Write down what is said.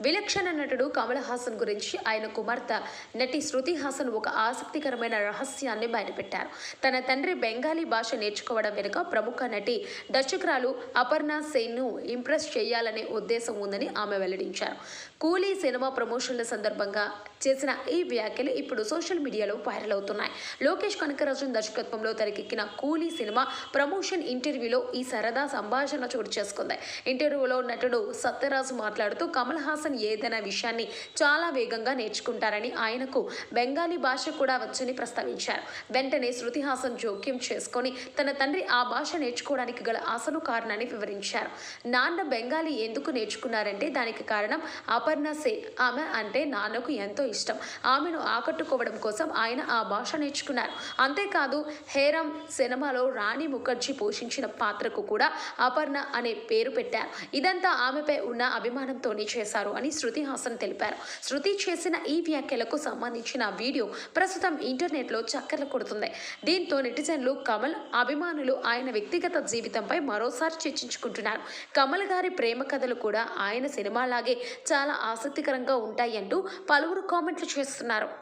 విలక్షణ నటుడు కమల్ హాసన్ గురించి ఆయన కుమార్తె నటి శృతి హాసన్ ఒక ఆసక్తికరమైన రహస్యాన్ని బయటపెట్టారు. తన తండ్రి బెంగాలీ భాష నేర్చుకోవడం వెనుక ప్రముఖ నటి దర్శకురాలు అపర్ణ సేన్ను ఇంప్రెస్ చేయాలనే ఉద్దేశం ఉందని ఆమె వెల్లడించారు. కూలీ సినిమా ప్రమోషన్ల సందర్భంగా చేసిన ఈ వ్యాఖ్యలు ఇప్పుడు సోషల్ మీడియాలో వైరల్ అవుతున్నాయి. లోకేష్ కనకరాజన్ దర్శకత్వంలో తెరకెక్కిన కూలీ సినిమా ప్రమోషన్ ఇంటర్వ్యూలో ఈ సరదా సంభాషణ చోటు చేసుకుంది. ఇంటర్వ్యూలో నటుడు సత్యరాజు మాట్లాడుతూ కమల్ హాసన్ ఏదైనా విషయాన్ని చాలా వేగంగా నేర్చుకుంటారని, ఆయనకు బెంగాలీ భాష కూడా వచ్చని ప్రస్తావించారు. వెంటనే శృతి హాసన్ జోక్యం చేసుకొని తన తండ్రి ఆ భాష నేర్చుకోవడానికి గల అసలు కారణాన్ని వివరించారు. నాన్న బెంగాలీ ఎందుకు నేర్చుకున్నారంటే దానికి కారణం అపర్ణ సేన్. ఆమె అంటే నాన్నకు ఎంతో ఇష్టం. ఆమెను ఆకట్టుకోవడం కోసం ఆయన ఆ భాష నేర్చుకున్నారు. అంతేకాదు హేరాం సినిమాలో రాణి ముఖర్జీ పోషించిన పాత్రకు కూడా అపర్ణ అనే పేరు పెట్టారు. ఇదంతా ఆమెపై ఉన్న అభిమానంతోనే చేశారు అని శృతి హాసన్ తెలిపారు. శృతి చేసిన ఈ వ్యాఖ్యలకు సంబంధించిన వీడియో ప్రస్తుతం ఇంటర్నెట్లో చక్కర్లు కొడుతుంది. దీంతో నెటిజన్లు కమల్ అభిమానులు ఆయన వ్యక్తిగత జీవితంపై మరోసారి చర్చించుకుంటున్నారు. కమల్ గారి ప్రేమ కథలు కూడా ఆయన సినిమాలాగే చాలా ఆసక్తికరంగా ఉంటాయంటూ పలువురు కామెంట్లు చేస్తున్నారు.